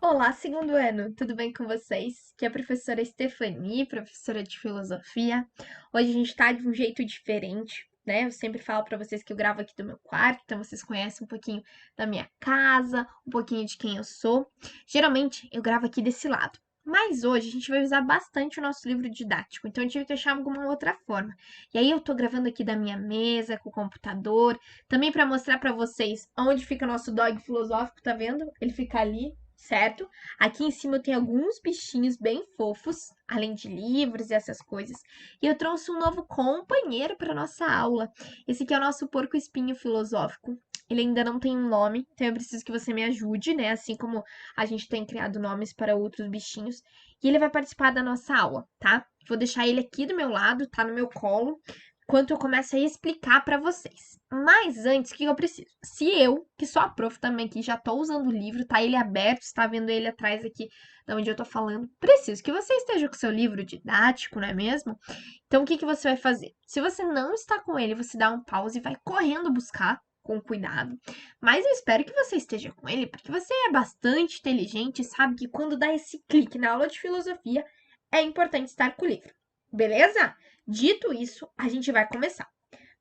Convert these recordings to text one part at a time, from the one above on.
Olá, segundo ano, tudo bem com vocês? Aqui é a professora Stephanie, professora de filosofia. Hoje a gente está de um jeito diferente, né? Eu sempre falo para vocês que eu gravo aqui do meu quarto, então vocês conhecem um pouquinho da minha casa, um pouquinho de quem eu sou. Geralmente eu gravo aqui desse lado, mas hoje a gente vai usar bastante o nosso livro didático, então eu tive que achar alguma outra forma. E aí eu tô gravando aqui da minha mesa, com o computador, também para mostrar para vocês onde fica nosso dog filosófico, tá vendo? Ele fica ali, certo? Aqui em cima eu tenho alguns bichinhos bem fofos, além de livros e essas coisas. E eu trouxe um novo companheiro para nossa aula. Esse aqui é o nosso porco-espinho filosófico. Ele ainda não tem um nome, então eu preciso que você me ajude, né? Assim como a gente tem criado nomes para outros bichinhos. E ele vai participar da nossa aula, tá? Vou deixar ele aqui do meu lado, tá no meu colo, enquanto eu começo a explicar para vocês. Mas antes, o que eu preciso? Se eu, que sou a prof também, que já tô usando o livro, tá ele aberto, está vendo ele atrás aqui de onde eu tô falando, preciso que você esteja com seu livro didático, não é mesmo? Então, o que você vai fazer? Se você não está com ele, você dá um pause e vai correndo buscar com cuidado. Mas eu espero que você esteja com ele, porque você é bastante inteligente e sabe que quando dá esse clique na aula de filosofia, é importante estar com o livro. Beleza? Dito isso, a gente vai começar.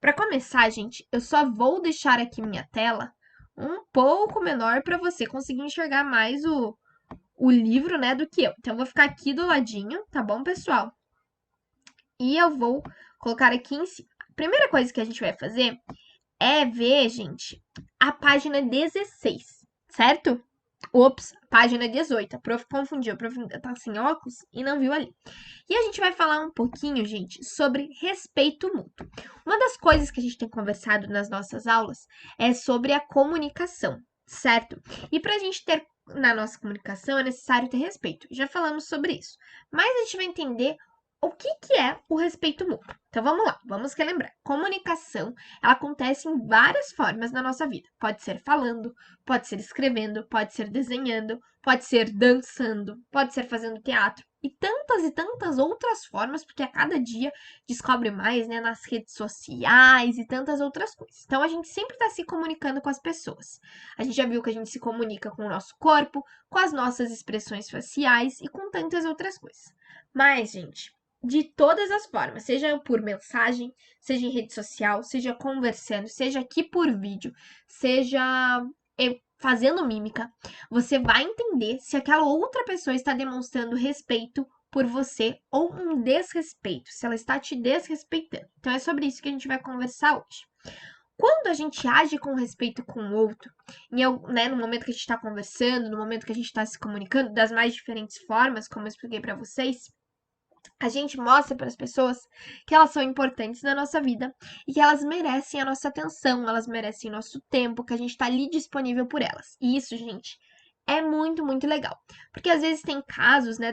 Para começar, gente, eu só vou deixar aqui minha tela um pouco menor para você conseguir enxergar mais o livro, né, do que eu. Então, eu vou ficar aqui do ladinho, tá bom, pessoal? E eu vou colocar aqui em cima. A primeira coisa que a gente vai fazer é ver, gente, a página 16, certo? Ops, página 18. A prof confundiu. A prof tá sem óculos e não viu ali. E a gente vai falar um pouquinho, gente, sobre respeito mútuo. Uma das coisas que a gente tem conversado nas nossas aulas é sobre a comunicação, certo? E para a gente ter na nossa comunicação é necessário ter respeito. Já falamos sobre isso. Mas a gente vai entender o que é o respeito mútuo. Então vamos lá, vamos relembrar. Comunicação, ela acontece em várias formas na nossa vida. Pode ser falando, pode ser escrevendo, pode ser desenhando, pode ser dançando, pode ser fazendo teatro e tantas outras formas, porque a cada dia descobre mais, né, nas redes sociais e tantas outras coisas. Então a gente sempre está se comunicando com as pessoas. A gente já viu que a gente se comunica com o nosso corpo, com as nossas expressões faciais e com tantas outras coisas. Mas, gente, de todas as formas, seja por mensagem, seja em rede social, seja conversando, seja aqui por vídeo, seja fazendo mímica, você vai entender se aquela outra pessoa está demonstrando respeito por você ou um desrespeito, se ela está te desrespeitando. Então é sobre isso que a gente vai conversar hoje. Quando a gente age com respeito com o outro, né, no momento que a gente está conversando, no momento que a gente está se comunicando, das mais diferentes formas, como eu expliquei para vocês, a gente mostra para as pessoas que elas são importantes na nossa vida e que elas merecem a nossa atenção, elas merecem nosso tempo, que a gente está ali disponível por elas. E isso, gente, é muito, muito legal. Porque às vezes tem casos, né,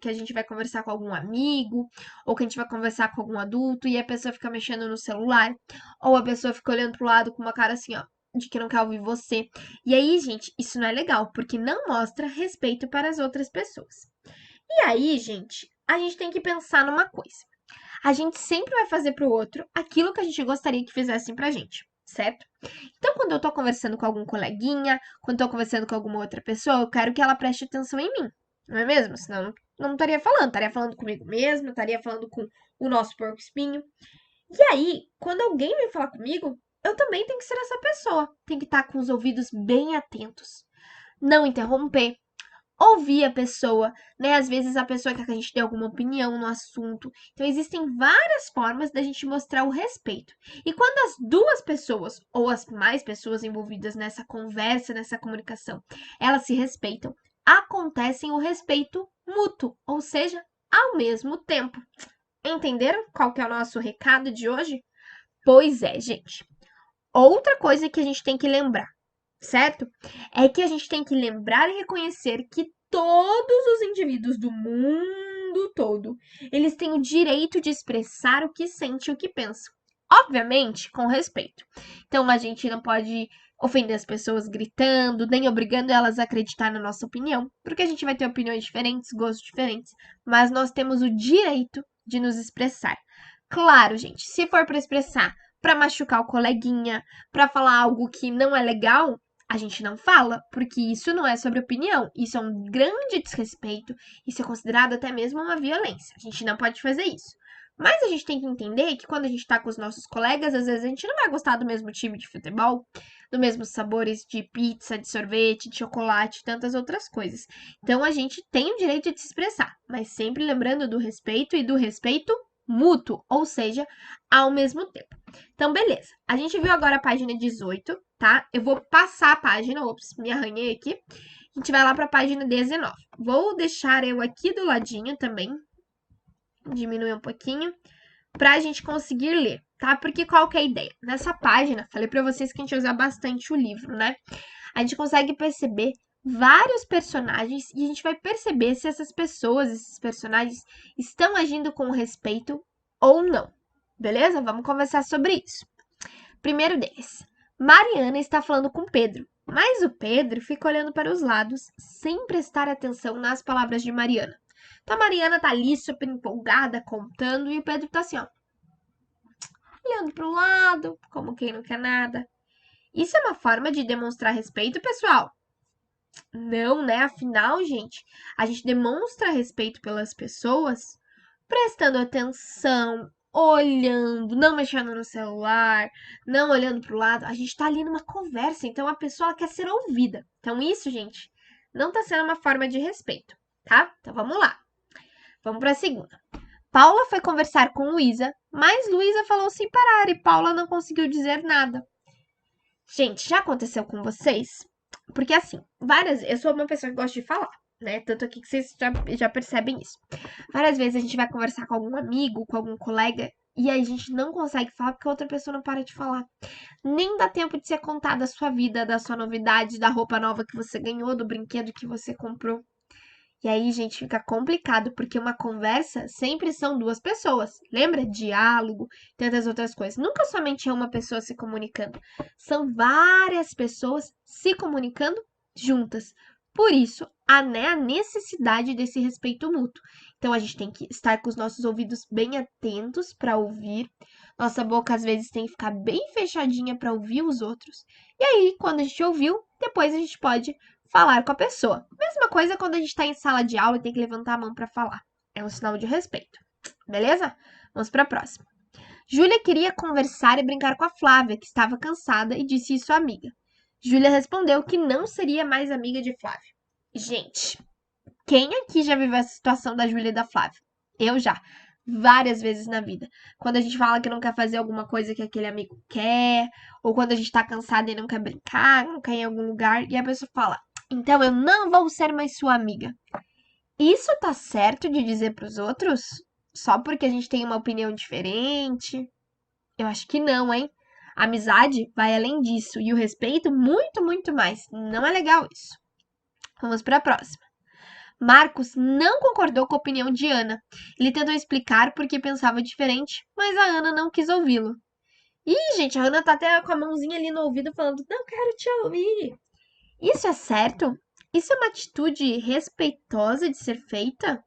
que a gente vai conversar com algum amigo, ou que a gente vai conversar com algum adulto e a pessoa fica mexendo no celular, ou a pessoa fica olhando pro lado com uma cara assim, ó, de que não quer ouvir você. E aí, gente, isso não é legal, porque não mostra respeito para as outras pessoas. E aí, gente, a gente tem que pensar numa coisa. A gente sempre vai fazer pro outro aquilo que a gente gostaria que fizessem pra gente, certo? Então, quando eu tô conversando com algum coleguinha, quando eu tô conversando com alguma outra pessoa, eu quero que ela preste atenção em mim, não é mesmo? Senão eu não estaria falando comigo mesma, estaria falando com o nosso porco-espinho. E aí, quando alguém vem falar comigo, eu também tenho que ser essa pessoa. Tem que estar com os ouvidos bem atentos. Não interromper, ouvir a pessoa, né? Às vezes a pessoa quer que a gente dê alguma opinião no assunto. Então, existem várias formas da gente mostrar o respeito. E quando as duas pessoas, ou as mais pessoas envolvidas nessa conversa, nessa comunicação, elas se respeitam, acontece o respeito mútuo, ou seja, ao mesmo tempo. Entenderam qual que é o nosso recado de hoje? Pois é, gente. Outra coisa que a gente tem que lembrar, certo? É que a gente tem que lembrar e reconhecer que todos os indivíduos do mundo todo, eles têm o direito de expressar o que sente e o que pensa. Obviamente, com respeito. Então, a gente não pode ofender as pessoas gritando, nem obrigando elas a acreditar na nossa opinião, porque a gente vai ter opiniões diferentes, gostos diferentes, mas nós temos o direito de nos expressar. Claro, gente, se for para expressar, para machucar o coleguinha, para falar algo que não é legal, A gente não fala, porque isso não é sobre opinião, isso é um grande desrespeito, isso é considerado até mesmo uma violência. A gente não pode fazer isso. Mas a gente tem que entender que quando a gente tá com os nossos colegas, às vezes a gente não vai gostar do mesmo time de futebol, dos mesmos sabores de pizza, de sorvete, de chocolate, tantas outras coisas. Então a gente tem o direito de se expressar, mas sempre lembrando do respeito e do respeito mútuo, ou seja, ao mesmo tempo. Então, beleza. A gente viu agora a página 18, tá? Eu vou passar a página, ops, me arranhei aqui. A gente vai lá para a página 19. Vou deixar eu aqui do ladinho também, diminuir um pouquinho, para a gente conseguir ler, tá? Porque qual que é a ideia? Nessa página, falei para vocês que a gente usa bastante o livro, né? A gente consegue perceber vários personagens e a gente vai perceber se essas pessoas, esses personagens, estão agindo com respeito ou não. Beleza? Vamos conversar sobre isso. Primeiro deles, Mariana está falando com Pedro, mas o Pedro fica olhando para os lados, sem prestar atenção nas palavras de Mariana. Então a Mariana tá ali super empolgada, contando, e o Pedro tá assim, ó, olhando para o lado, como quem não quer nada. Isso é uma forma de demonstrar respeito, pessoal? Não, né? Afinal, gente, a gente demonstra respeito pelas pessoas prestando atenção, olhando, não mexendo no celular, não olhando pro lado. A gente tá ali numa conversa, então a pessoa quer ser ouvida. Então isso, gente, não tá sendo uma forma de respeito, tá? Então vamos lá. Vamos pra segunda. Paula foi conversar com Luísa, mas Luísa falou sem parar e Paula não conseguiu dizer nada. Gente, já aconteceu com vocês? Porque assim, eu sou uma pessoa que gosta de falar, né? Tanto aqui que vocês já percebem isso. Várias vezes a gente vai conversar com algum amigo, com algum colega, e aí a gente não consegue falar porque a outra pessoa não para de falar. Nem dá tempo de ser contada a sua vida, da sua novidade, da roupa nova que você ganhou, do brinquedo que você comprou. E aí, gente, fica complicado, porque uma conversa sempre são duas pessoas. Lembra? Diálogo, tantas outras coisas. Nunca somente é uma pessoa se comunicando. São várias pessoas se comunicando juntas. Por isso, há, né, a necessidade desse respeito mútuo. Então, a gente tem que estar com os nossos ouvidos bem atentos para ouvir. Nossa boca, às vezes, tem que ficar bem fechadinha para ouvir os outros. E aí, quando a gente ouviu, depois a gente pode falar com a pessoa. Mesma coisa quando a gente está em sala de aula e tem que levantar a mão para falar. É um sinal de respeito. Beleza? Vamos para a próxima. Júlia queria conversar e brincar com a Flávia, que estava cansada, e disse isso à amiga. Júlia respondeu que não seria mais amiga de Flávia. Gente, quem aqui já viveu essa situação da Júlia e da Flávia? Eu já. Várias vezes na vida. Quando a gente fala que não quer fazer alguma coisa que aquele amigo quer, ou quando a gente tá cansada e não quer brincar, não quer ir em algum lugar, e a pessoa fala: então eu não vou ser mais sua amiga. Isso tá certo de dizer pros outros? Só porque a gente tem uma opinião diferente? Eu acho que não, hein? A amizade vai além disso e o respeito muito, muito mais. Não é legal isso. Vamos para a próxima. Marcos não concordou com a opinião de Ana. Ele tentou explicar porque pensava diferente, mas a Ana não quis ouvi-lo. Ih, gente, a Ana tá até com a mãozinha ali no ouvido falando: não quero te ouvir. Isso é certo? Isso é uma atitude respeitosa de ser feita?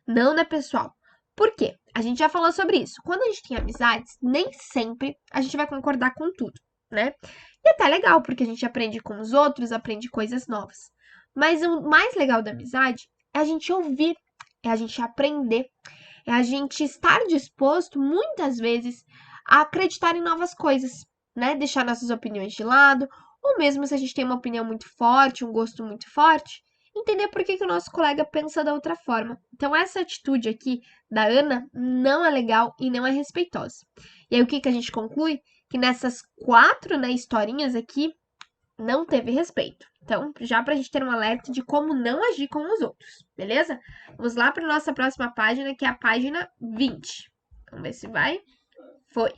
Não, né, pessoal? Por quê? A gente já falou sobre isso. Quando a gente tem amizades, nem sempre a gente vai concordar com tudo, né? E até legal, porque a gente aprende com os outros, aprende coisas novas. Mas o mais legal da amizade é a gente ouvir, é a gente aprender, é a gente estar disposto, muitas vezes, a acreditar em novas coisas, né? Deixar nossas opiniões de lado, ou mesmo se a gente tem uma opinião muito forte, um gosto muito forte, entender por que o nosso colega pensa da outra forma. Então, essa atitude aqui da Ana não é legal e não é respeitosa. E aí, o que a gente conclui? Que nessas 4, né, historinhas aqui, não teve respeito. Então, já pra gente ter um alerta de como não agir com os outros, beleza? Vamos lá para nossa próxima página, que é a página 20. Vamos ver se vai. Foi.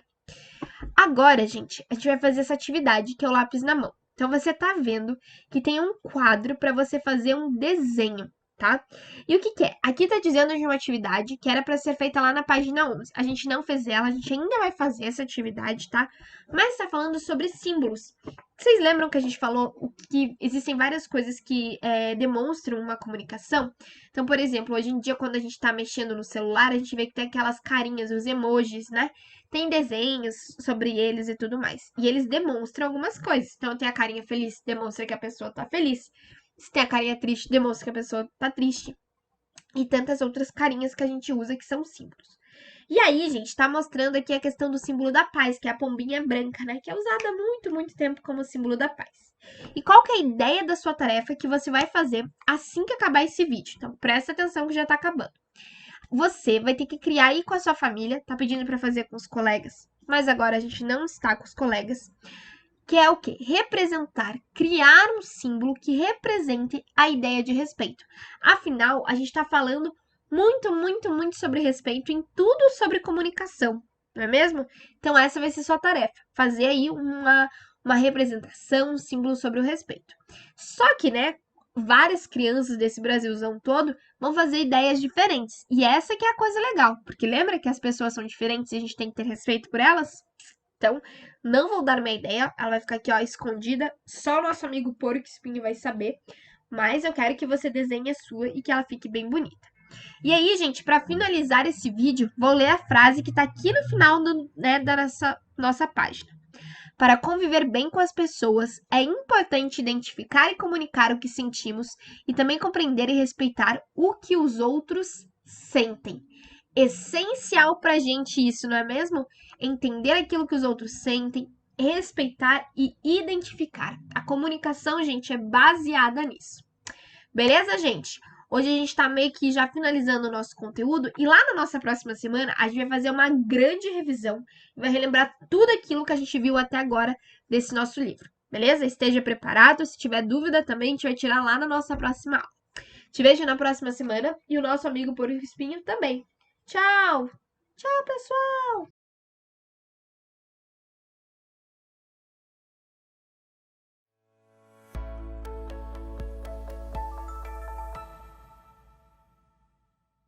Agora, gente, a gente vai fazer essa atividade, que é o lápis na mão. Então, você tá vendo que tem um quadro para você fazer um desenho. tá? E o que que é? Aqui tá dizendo de uma atividade que era para ser feita lá na página 11. A gente não fez ela, a gente ainda vai fazer essa atividade, tá? Mas tá falando sobre símbolos. Vocês lembram que a gente falou que existem várias coisas que demonstram uma comunicação? Então, por exemplo, hoje em dia, quando a gente tá mexendo no celular, a gente vê que tem aquelas carinhas, os emojis, né? Tem desenhos sobre eles e tudo mais. E eles demonstram algumas coisas. Então, tem a carinha feliz, demonstra que a pessoa tá feliz. Se tem a carinha triste, demonstra que a pessoa tá triste. E tantas outras carinhas que a gente usa que são símbolos. E aí, gente, tá mostrando aqui a questão do símbolo da paz, que é a pombinha branca, né? Que é usada há muito, muito tempo como símbolo da paz. E qual que é a ideia da sua tarefa que você vai fazer assim que acabar esse vídeo? Então, presta atenção que já tá acabando. Você vai ter que criar aí com a sua família, tá pedindo para fazer com os colegas, mas agora a gente não está com os colegas, que é o quê? Representar, criar um símbolo que represente a ideia de respeito. Afinal, a gente está falando muito, muito, muito sobre respeito em tudo sobre comunicação, não é mesmo? Então essa vai ser sua tarefa, fazer aí uma representação, um símbolo sobre o respeito. Só que, né, várias crianças desse Brasilzão todo vão fazer ideias diferentes. E essa que é a coisa legal, porque lembra que as pessoas são diferentes e a gente tem que ter respeito por elas? Então, não vou dar minha ideia, ela vai ficar aqui, ó, escondida. Só o nosso amigo Porco Espinho vai saber. Mas eu quero que você desenhe a sua e que ela fique bem bonita. E aí, gente, para finalizar esse vídeo, vou ler a frase que tá aqui no final da nossa página. Para conviver bem com as pessoas, é importante identificar e comunicar o que sentimos e também compreender e respeitar o que os outros sentem. Essencial pra gente isso, não é mesmo? Entender aquilo que os outros sentem, respeitar e identificar. A comunicação, gente, é baseada nisso. Beleza, gente? Hoje a gente tá meio que já finalizando o nosso conteúdo e lá na nossa próxima semana a gente vai fazer uma grande revisão e vai relembrar tudo aquilo que a gente viu até agora desse nosso livro. Beleza? Esteja preparado. Se tiver dúvida também, a gente vai tirar lá na nossa próxima aula. Te vejo na próxima semana e o nosso amigo Porco Espinho também. Tchau! Tchau, pessoal!